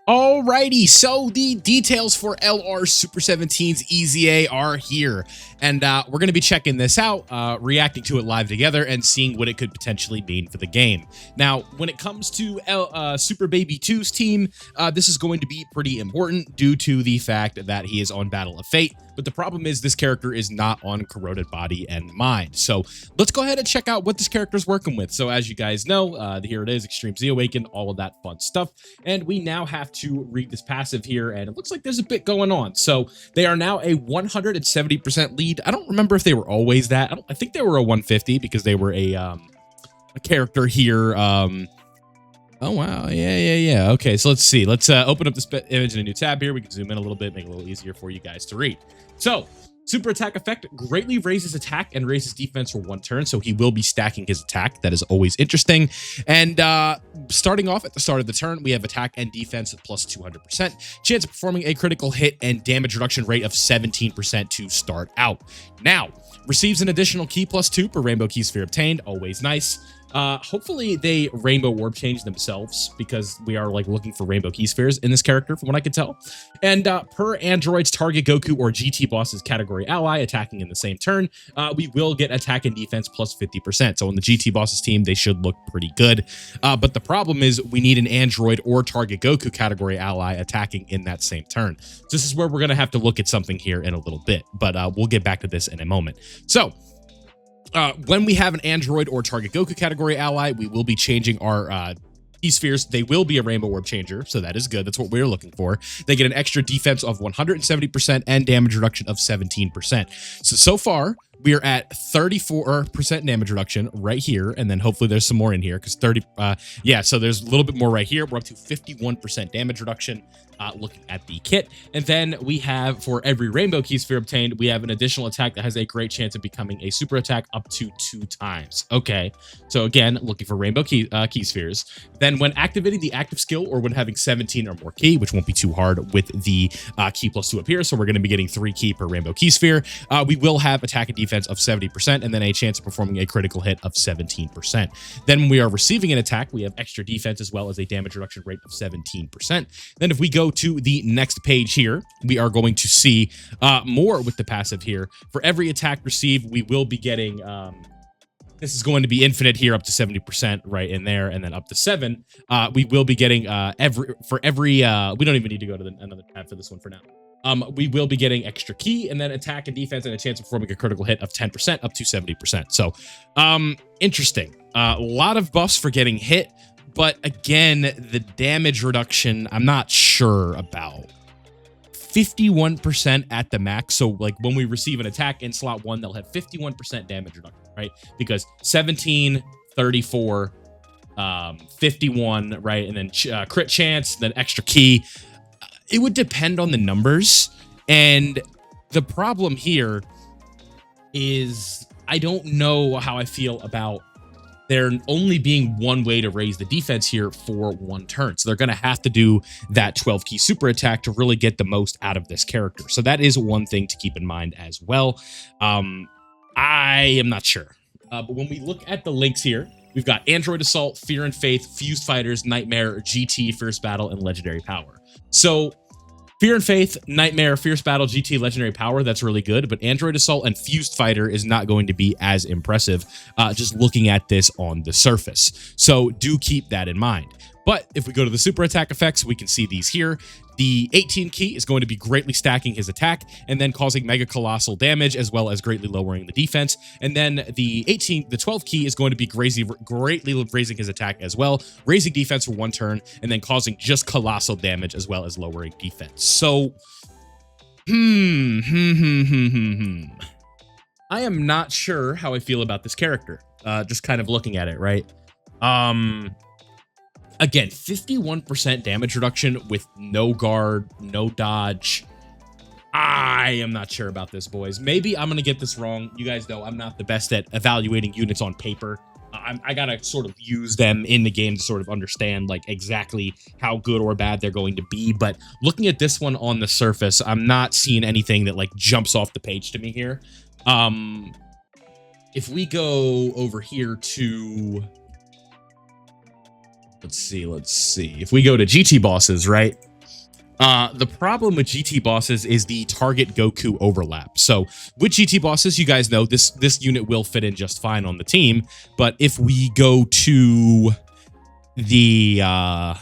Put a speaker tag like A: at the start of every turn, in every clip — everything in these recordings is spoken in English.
A: Alrighty, so the details for LR Super 17's EZA are here, and we're going to be checking this out, reacting to it live together, and seeing what it could potentially mean for the game. Now, when it comes to Super Baby 2's team, this is going to be pretty important due to the fact that he is on Battle of Fate, but the problem is this character is not on Corroded Body and Mind. So let's go ahead and check out what this character is working with. So as you guys know, here it is, Extreme Z Awaken, all of that fun stuff, and we now have to read this passive here, and it looks like there's a bit going on. So they are now a 170% lead. I don't remember if they were always that. I think they were a 150 because they were a character here. Oh, wow. Yeah. Okay, so let's see. Let's open up this image in a new tab here. We can zoom in a little bit, make it a little easier for you guys to read. So, super attack effect greatly raises attack and raises defense for 1 turn, so he will be stacking his attack. That is always interesting. And starting off at the start of the turn, we have attack and defense at plus 200%, chance of performing a critical hit, and damage reduction rate of 17% to start out. Now, receives an additional key plus 2 per rainbow key sphere obtained. Always nice. Hopefully they rainbow warp change themselves, because we are like looking for rainbow key spheres in this character from what I could tell. And per android's target Goku or GT boss's category ally attacking in the same turn, we will get attack and defense plus 50%. So on the GT boss's team, they should look pretty good. But the problem is we need an android or target Goku category ally attacking in that same turn. So this is where we're going to have to look at something here in a little bit, but we'll get back to this in a moment. So when we have an android or target Goku category ally, we will be changing our key spheres. They will be a rainbow orb changer, so that is good. That's what we're looking for. They get an extra defense of 170% and damage reduction of 17%. So far, we are at 34% damage reduction right here, and then hopefully there's some more in here, because so there's a little bit more right here. We're up to 51% damage reduction looking at the kit. And then we have, for every rainbow key sphere obtained, we have an additional attack that has a great chance of becoming a super attack up to 2 times. Okay, so again, looking for rainbow key spheres. Then when activating the active skill, or when having 17 or more key, which won't be too hard with the key plus 2 up here, so we're going to be getting 3 key per rainbow key sphere, we will have attack and defense of 70%, and then a chance of performing a critical hit of 17%. Then when we are receiving an attack, we have extra defense as well as a damage reduction rate of 17%. Then if we go to the next page here, we are going to see more with the passive here. For every attack received, we will be getting this is going to be infinite here, up to 70% right in there, and then up to 7. We will be getting we don't even need to go to another tab for this one for now. We will be getting extra key, and then attack and defense, and a chance of performing a critical hit of 10% up to 70%. So, interesting. A lot of buffs for getting hit, but again, the damage reduction, I'm not sure about. 51% at the max. So, like, when we receive an attack in slot 1, they'll have 51% damage reduction, right? Because 17, 34, 51, right? And then crit chance, then extra key. It would depend on the numbers, and the problem here is I don't know how I feel about there only being one way to raise the defense here for 1 turn. So they're going to have to do that 12 key super attack to really get the most out of this character. So that is one thing to keep in mind as well. I am not sure. But when we look at the links here, we've got Android Assault, Fear and Faith, Fused Fighters, Nightmare, GT, Fierce Battle, and Legendary Power. So Fear and Faith, Nightmare, Fierce Battle, GT, Legendary Power, that's really good, but Android Assault and Fused Fighter is not going to be as impressive just looking at this on the surface. So do keep that in mind. But if we go to the super attack effects, we can see these here. The 18 key is going to be greatly stacking his attack and then causing mega colossal damage, as well as greatly lowering the defense. And then the 12 key is going to be greatly raising his attack as well, raising defense for 1 turn, and then causing just colossal damage as well as lowering defense. So, I am not sure how I feel about this character. Just kind of looking at it, right? Again, 51% damage reduction with no guard, no dodge. I am not sure about this, boys. Maybe I'm going to get this wrong. You guys know I'm not the best at evaluating units on paper. I got to sort of use them in the game to sort of understand like exactly how good or bad they're going to be. But looking at this one on the surface, I'm not seeing anything that like jumps off the page to me here. If we go over here to... Let's see. If we go to GT bosses, right? The problem with GT bosses is the target Goku overlap. So with GT bosses, you guys know this unit will fit in just fine on the team. But if we go to the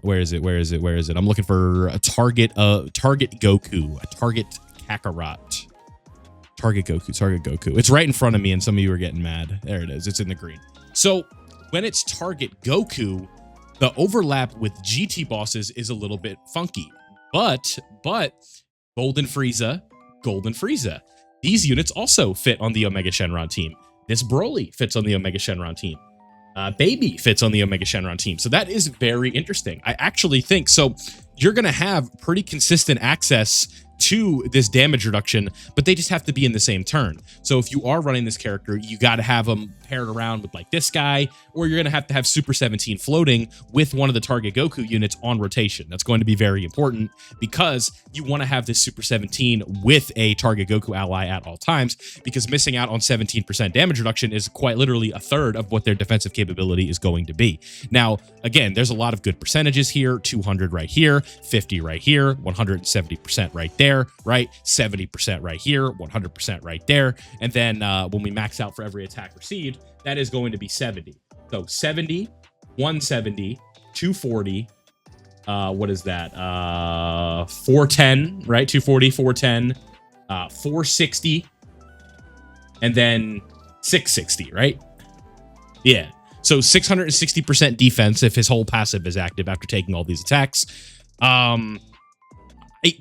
A: where is it? I'm looking for a target Goku, a target Kakarot. Target Goku. It's right in front of me, and some of you are getting mad. There it is. It's in the green. So when it's target Goku, the overlap with GT bosses is a little bit funky. But Golden Frieza. These units also fit on the Omega Shenron team. This Broly fits on the Omega Shenron team. Baby fits on the Omega Shenron team. So that is very interesting. I actually think so. You're going to have pretty consistent access to this damage reduction, but they just have to be in the same turn. So if you are running this character, you got to have them paired around with like this guy, or you're going to have Super 17 floating with one of the target Goku units on rotation. That's going to be very important because you want to have this Super 17 with a target Goku ally at all times, because missing out on 17% damage reduction is quite literally a third of what their defensive capability is going to be. Now, again, there's a lot of good percentages here. 200 right here, 50 right here, 170% right there, right? 70% right here, 100% right there. And then when we max out for every attack received, that is going to be 70. So 70, 170, 240, what is that? 410, right? 240, 410, 460, and then 660, right? Yeah. So 660% defense if his whole passive is active after taking all these attacks.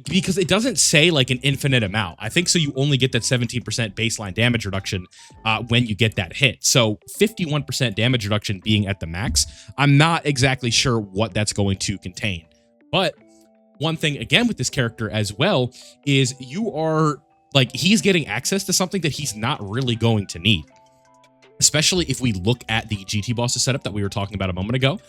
A: Because it doesn't say like an infinite amount. I think so you only get that 17% baseline damage reduction when you get that hit. So 51% damage reduction being at the max, I'm not exactly sure what that's going to contain. But one thing again with this character as well is you are like, he's getting access to something that he's not really going to need. Especially if we look at the GT bosses setup that we were talking about a moment ago.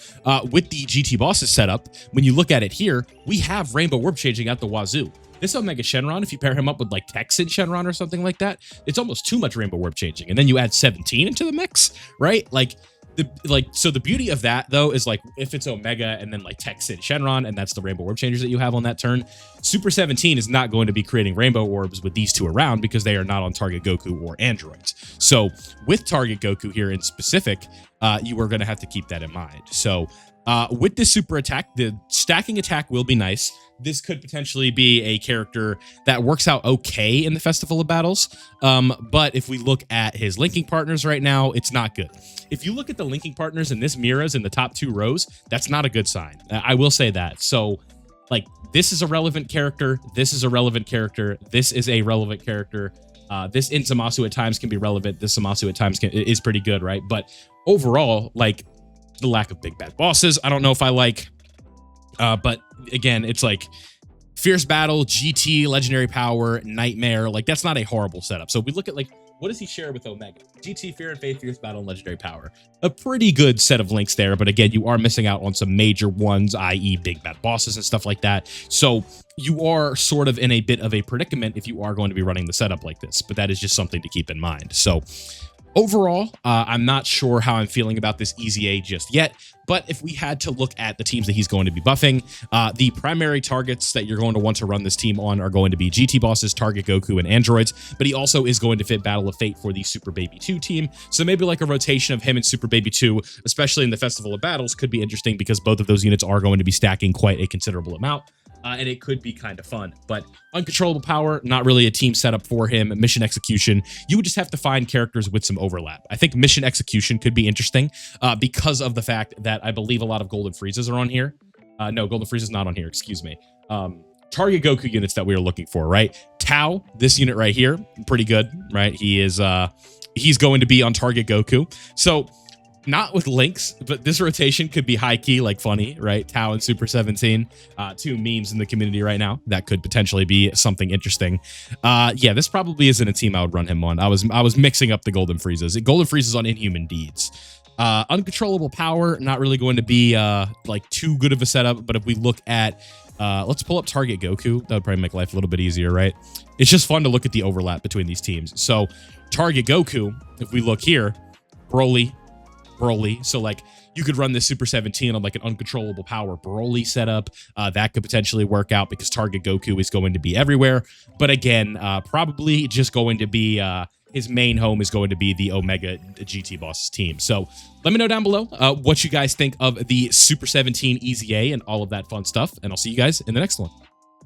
A: With the GT bosses setup, when you look at it here, we have Rainbow Warp changing out the wazoo. This Omega Shenron, if you pair him up with like Texan Shenron or something like that, it's almost too much Rainbow Warp changing. And then you add 17 into the mix, right? So the beauty of that though is like if it's Omega and then like Texan Shenron, and that's the Rainbow Orb changers that you have on that turn, Super 17 is not going to be creating Rainbow Orbs with these two around because they are not on target Goku or androids. So with target Goku here in specific, you are going to have to keep that in mind. So with this super attack, the stacking attack will be nice. This could potentially be a character that works out okay in the Festival of Battles. But if we look at his linking partners right now, it's not good. If you look at the linking partners in this Mira's in the top 2 rows, that's not a good sign. I will say that. So like this is a relevant character. This is a relevant character. This is a relevant character. This in Zamasu at times can be relevant. This Zamasu at times is pretty good, right? But overall, like the lack of big bad bosses, I don't know if I like. But again, it's like Fierce Battle, GT, Legendary Power, Nightmare. Like that's not a horrible setup. So we look at like, what does he share with Omega? GT, Fear and Faith, Fierce Battle, and Legendary Power. A pretty good set of links there. But again, you are missing out on some major ones, i.e. big bad bosses and stuff like that. So you are sort of in a bit of a predicament if you are going to be running the setup like this. But that is just something to keep in mind. So overall, I'm not sure how I'm feeling about this EZA just yet, but if we had to look at the teams that he's going to be buffing, the primary targets that you're going to want to run this team on are going to be GT bosses, target Goku, and androids, but he also is going to fit Battle of Fate for the Super Baby 2 team, so maybe like a rotation of him and Super Baby 2, especially in the Festival of Battles, could be interesting because both of those units are going to be stacking quite a considerable amount. And it could be kind of fun, but Uncontrollable Power, not really a team setup for him. Mission Execution, you would just have to find characters with some overlap. I think Mission Execution could be interesting because of the fact that I believe a lot of Golden Friezas are on here. No, Golden Frieza's not on here, excuse me. Target Goku units that we are looking for, right? Tao, this unit right here, pretty good, right? He is, he's going to be on target Goku. So not with links, but this rotation could be high-key, like funny, right? Tao and Super 17, 2 memes in the community right now. That could potentially be something interesting. Yeah, this probably isn't a team I would run him on. I was mixing up the Golden Friezas. Golden Frieza's on Inhuman Deeds. Uncontrollable Power, not really going to be like too good of a setup, but if we look at, let's pull up target Goku. That would probably make life a little bit easier, right? It's just fun to look at the overlap between these teams. So target Goku, if we look here, Broly. So like You could run this Super 17 on like an uncontrollable power Broly setup. That could potentially work out because Target Goku is going to be everywhere. But again, probably just going to be his main home is going to be the Omega GT Bosses team. So let me know down below what you guys think of the Super 17 EZA and all of that fun stuff. And I'll see you guys in the next one.